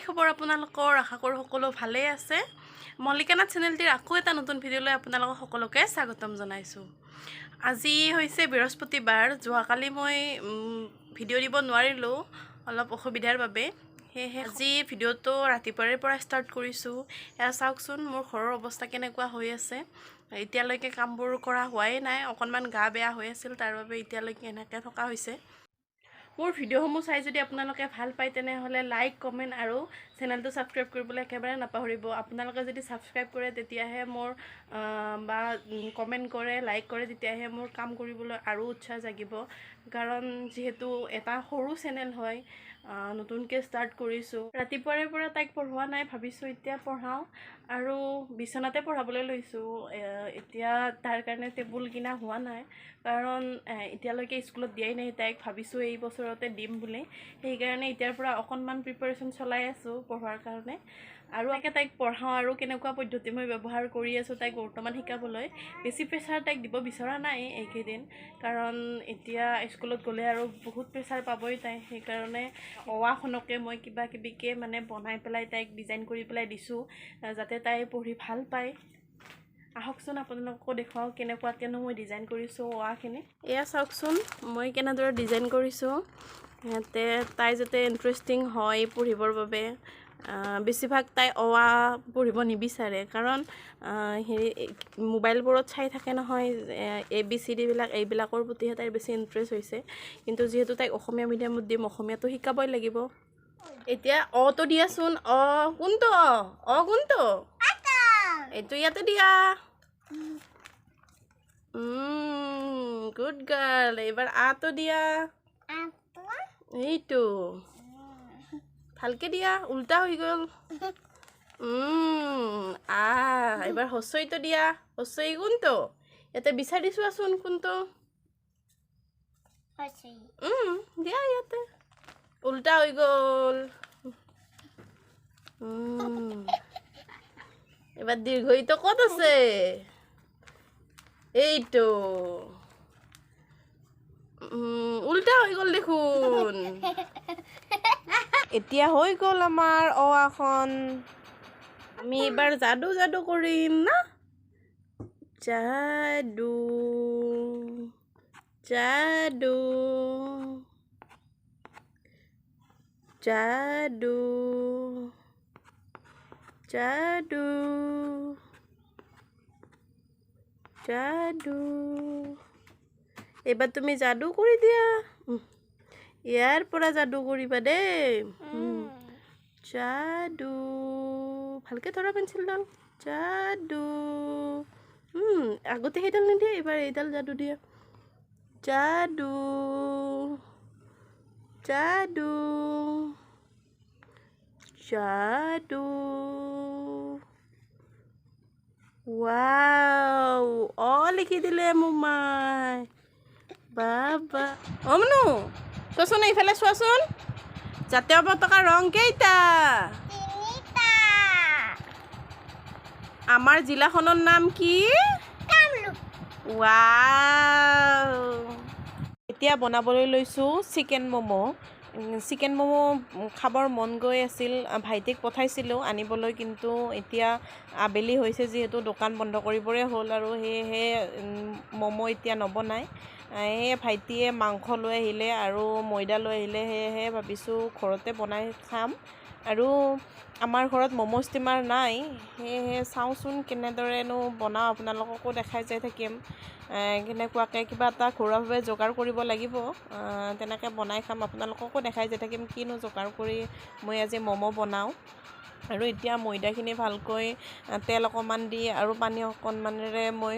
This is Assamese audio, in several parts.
খবৰ আপোনালোকৰ আশা কৰোঁ সকলো ভালে আছে মল্লিকানাথ চেনেলটিৰ আকৌ এটা নতুন ভিডিঅ'লৈ আপোনালোকক সকলোকে স্বাগতম জনাইছোঁ আজি হৈছে বৃহস্পতিবাৰ যোৱাকালি মই ভিডিঅ' দিব নোৱাৰিলোঁ অলপ অসুবিধাৰ বাবে সেয়েহে আজি ভিডিঅ'টো ৰাতিপুৱাৰে পৰা ষ্টাৰ্ট কৰিছোঁ এয়া চাওকচোন মোৰ ঘৰৰ অৱস্থা কেনেকুৱা হৈ আছে এতিয়ালৈকে কামবোৰ কৰা হোৱাই নাই অকণমান গা বেয়া হৈ আছিল তাৰ বাবে এতিয়ালৈকে এনেকৈ থকা হৈছে মোৰ ভিডিঅ'সমূহ চাই যদি আপোনালোকে ভাল পায় তেনেহ'লে লাইক কমেণ্ট আৰু চেনেলটো ছাবস্ক্ৰাইব কৰিবলৈ একেবাৰে নাপাহৰিব আপোনালোকে যদি ছাবস্ক্ৰাইব কৰে তেতিয়াহে মোৰ বা কমেণ্ট কৰে লাইক কৰে তেতিয়াহে মোৰ কাম কৰিবলৈ আৰু উৎসাহ জাগিব কাৰণ যিহেতু এটা সৰু চেনেল হয় নতুনকৈ ষ্টাৰ্ট কৰিছোঁ ৰাতিপুৱাৰে পৰা তাইক পঢ়োৱা নাই ভাবিছোঁ এতিয়া পঢ়াওঁ আৰু বিচনাতে পঢ়াবলৈ লৈছোঁ এতিয়া তাৰ কাৰণে টেবুল কিনা হোৱা নাই কাৰণ এতিয়ালৈকে স্কুলত দিয়াই নাই তাইক ভাবিছোঁ এই বছৰতে দিম বুলি সেইকাৰণে এতিয়াৰ পৰা অকণমান প্ৰিপাৰেশ্যন চলাই আছোঁ পঢ়োৱাৰ কাৰণে আৰু তাইক পঢ়াওঁ আৰু কেনেকুৱা পদ্ধতি মই ব্যৱহাৰ কৰি আছোঁ তাইক বৰ্তমান শিকাবলৈ বেছি প্ৰেছাৰ তাইক দিব বিচৰা নাই এইকেইদিন কাৰণ এতিয়া স্কুলত গ'লে আৰু বহুত প্ৰেছাৰ পাবই তাই সেইকাৰণে অৱাখনকে মই কিবা কিবিকৈ মানে বনাই পেলাই তাইক ডিজাইন কৰি পেলাই দিছোঁ যাতে তাই পঢ়ি ভাল পায় আহকচোন আপোনালোককো দেখুৱাওঁ কেনেকুৱাকেনো মই ডিজাইন কৰিছোঁ অৱাখিনি এয়া চাওকচোন মই কেনেদৰে ডিজাইন কৰিছোঁ ইয়াতে তাই যাতে ইণ্টাৰেষ্টিং হয় পঢ়িবৰ বাবে বেছিভাগ তাই অৱা পঢ়িব নিবিচাৰে কাৰণ হেৰি মোবাইলবোৰত চাই থাকে নহয় ABCD বিলাক এইবিলাকৰ প্ৰতিহে তাইৰ বেছি ইণ্টাৰেষ্ট হৈছে কিন্তু যিহেতু তাইক অসমীয়া মিডিয়ামত দিম অসমীয়াটো শিকাবই লাগিব এতিয়া অটো দিয়াচোন কোনটো কোনটো এইটো ইয়াতে দিয়া গুড গাৰ্ল এইবাৰ আটো দিয়া এইটো ভালকে দিয়া উল্টা হৈ গ'ল এইবাৰ হচৈটো দিয়া হচৈ কোনটো ইয়াতে বিচাৰি চোৱাচোন কোনটো দিয়া ইয়াতে উল্টা হৈ গ'ল এবার দীর্ঘইটো কত আছে এইটো উল্টা হৈ গ'ল দেখোন এতিয়া হৈ গ'ল আমাৰ অখন আমি এবাৰ যাদু যাদু কৰিম না যাদু যাদু যাদু যাদু যাদু এবাৰ তুমি যাদু কৰি দিয়া ইয়াৰ পৰা যাদু কৰিবা দেই যাদু ভালকে ধৰা পেঞ্চিলডাল যাদু আগতে সেইডাল নিদিয়া এইবাৰ এইডাল যাদু দিয়া যাদু যাদু যাদু ৱাও লিখি দিলে মোমাই বাবা মনু চোৱাচোন এইফালে চোৱাচোন জাতীয় পতাকাৰ ৰং কেইটা আমাৰ জিলাখনৰ নাম কি ৱাও এতিয়া বনাবলৈ লৈছোঁ চিকেন ম'ম' খাবৰ মন গৈ আছিল ভাইটিক পঠাইছিলোঁ আনিবলৈ কিন্তু এতিয়া আবেলি হৈছে যিহেতু দোকান বন্ধ কৰিবৰে হ'ল আৰু সেয়েহে ম'ম' এতিয়া নবনায় সেয়ে ভাইটিয়ে মাংস লৈ আহিলে আৰু ময়দা লৈ আহিলে সেয়েহে ভাবিছোঁ ঘৰতে বনাই খাম আৰু আমাৰ ঘৰত ম'ম' ষ্টিমাৰ নাই সেয়েহে চাওঁচোন কেনেদৰেনো বনাওঁ আপোনালোককো দেখাই যাই থাকিম কেনেকুৱাকৈ কিবা এটা ঘৰুৱাভাৱে যোগাৰ কৰিব লাগিব তেনেকৈ বনাই খাম আপোনালোককো দেখাই যাই থাকিম কিনো যোগাৰ কৰি মই আজি ম'ম' বনাওঁ আৰু এতিয়া ময়দাখিনি ভালকৈ তেল অকণমান দি আৰু পানী অকণমানেৰে মই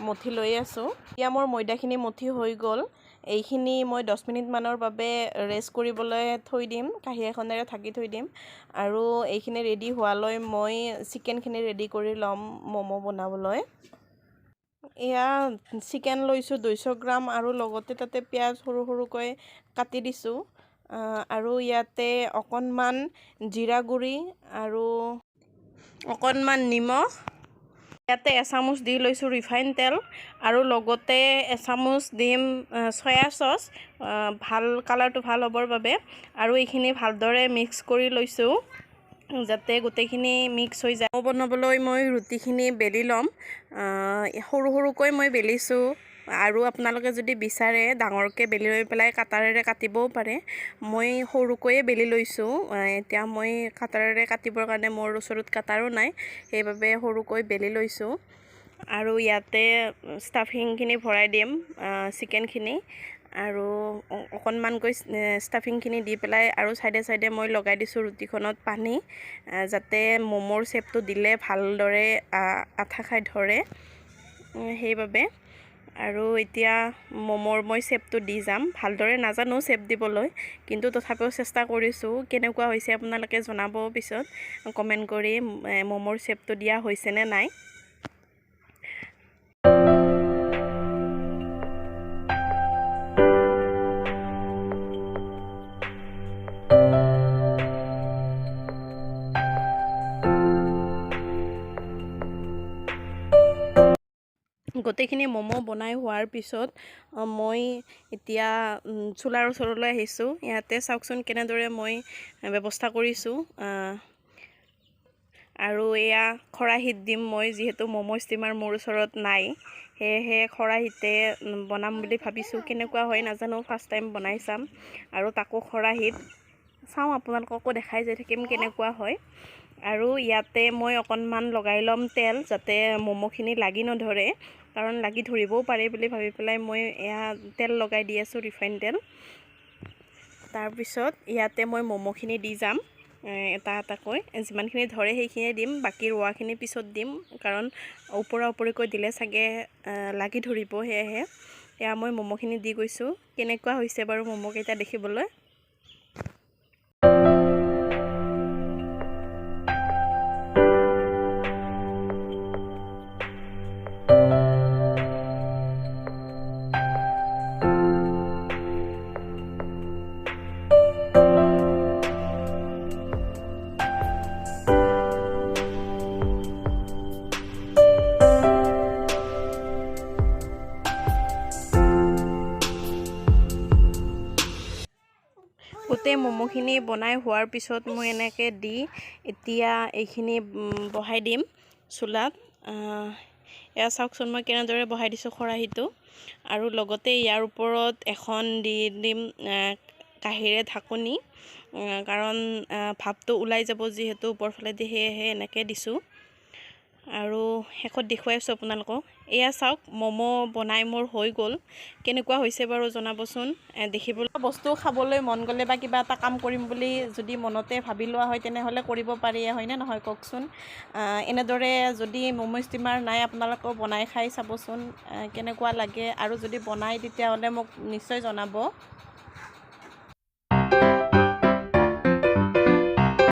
মঠি লৈ আছোঁ এতিয়া মোৰ ময়দাখিনি মঠি হৈ গ'ল এইখিনি মই 10 মিনিটমানৰ বাবে ৰেষ্ট কৰিবলৈ থৈ দিম কাঁহী এখনেৰে ঢাকি থৈ দিম আৰু এইখিনি ৰেডি হোৱালৈ মই চিকেনখিনি ৰেডি কৰি ল'ম ম'ম' বনাবলৈ এয়া চিকেন লৈছোঁ 200 গ্ৰাম আৰু লগতে তাতে পিঁয়াজ সৰু সৰুকৈ কাটি দিছোঁ আৰু ইয়াতে অকণমান জিৰা গুড়ি আৰু অকণমান নিমখ ইয়াতে এচামুচ দি লৈছোঁ ৰিফাইন তেল আৰু লগতে এচামুচ দিম সয়া চচ ভাল কালাৰটো ভাল হ'বৰ বাবে আৰু এইখিনি ভালদৰে মিক্স কৰি লৈছোঁ যাতে গোটেইখিনি মিক্স হৈ যায়। বনাবলৈ মই ৰুটিখিনি বেলি ল'ম। সৰু সৰুকৈ মই বেলিছোঁ, আৰু আপোনালোকে যদি বিচাৰে ডাঙৰকৈ বেলি লৈ পেলাই কাটাৰেৰে কাটিবও পাৰে। মই সৰুকৈয়ে বেলি লৈছোঁ। এতিয়া মই কাটাৰেৰে কাটিবৰ কাৰণে মোৰ ওচৰত কাটাৰো নাই, সেইবাবে সৰুকৈ বেলি লৈছোঁ। আৰু ইয়াতে ষ্টাফিংখিনি ভৰাই দিম, চিকেনখিনি, আৰু অকণমানকৈ ষ্টাফিংখিনি দি পেলাই আৰু চাইডে চাইডে মই লগাই দিছোঁ ৰুটিখনত পানী, যাতে ম'মৰ শ্বেপটো দিলে ভালদৰে আঠা খাই ধৰে, সেইবাবে। আৰু এতিয়া ম'মৰ মই শ্বেপটো দি যাম। ভালদৰে নাজানো শ্বেপ দিবলৈ, কিন্তু তথাপিও চেষ্টা কৰিছোঁ। কেনেকুৱা হৈছে আপোনালোকে জনাব পিছত কমেণ্ট কৰি, ম'মৰ শ্বেপটো দিয়া হৈছেনে নাই। গোটেইখিনি ম'ম' বনাই হোৱাৰ পিছত মই এতিয়া চোলাৰ ওচৰলৈ আহিছোঁ। ইয়াতে চাওকচোন কেনেদৰে মই ব্যৱস্থা কৰিছোঁ। আৰু এয়া খৰাহিত দিম মই, যিহেতু ম'ম' ষ্টিমাৰ মোৰ ওচৰত নাই, সেয়েহে খৰাহিতে বনাম বুলি ভাবিছোঁ। কেনেকুৱা হয় নাজানো, ফাৰ্ষ্ট টাইম বনাই চাম, আৰু তাকো খৰাহিত। চাওঁ, আপোনালোককো দেখাই যাই থাকিম কেনেকুৱা হয়। আৰু ইয়াতে মই অকণমান লগাই ল'ম তেল, যাতে ম'ম'খিনি লাগি নধৰে, কাৰণ লাগি ধৰিবও পাৰে বুলি ভাবি পেলাই মই এয়া তেল লগাই দি আছোঁ, ৰিফাইন তেল। তাৰপিছত ইয়াতে মই ম'ম'খিনি দি যাম, এটা এটাকৈ। যিমানখিনি ধৰে সেইখিনিয়ে দিম, বাকী ৰোৱাখিনি পিছত দিম, কাৰণ ওপৰা ওপৰিকৈ দিলে চাগে লাগি ধৰিব, সেয়েহে এয়া মই ম'ম'খিনি দি গৈছোঁ। কেনেকুৱা হৈছে বাৰু ম'ম'কেইটা দেখিবলৈ। গোটেই ম'ম'খিনি বনাই হোৱাৰ পিছত মই এনেকৈ দি এতিয়া এইখিনি বহাই দিম চুলাত। এয়া চাওকচোন মই কেনেদৰে বহাই দিছোঁ খৰাহিটো। আৰু লগতে ইয়াৰ ওপৰত এখন দি দিম কাঁহীৰে ঢাকনি, কাৰণ ভাপটো ওলাই যাব যিহেতু ওপৰফালেদি, সেয়েহে এনেকৈ দিছোঁ। আৰু শেষত দেখুৱাই আছোঁ আপোনালোকক। এয়া চাওক, ম'ম' বনাই মোৰ হৈ গ'ল। কেনেকুৱা হৈছে বাৰু জনাবচোন। দেখিবলৈ বস্তু খাবলৈ মন গ'লে বা কিবা এটা কাম কৰিম বুলি যদি মনতে ভাবি লোৱা হয়, তেনেহ'লে কৰিব পাৰি, হয়নে নহয় কওকচোন। এনেদৰে যদি ম'ম' ষ্টিমাৰ নাই, আপোনালোকেও বনাই খাই চাবচোন কেনেকুৱা লাগে, আৰু যদি বনাই তেতিয়াহ'লে মোক নিশ্চয় জনাব।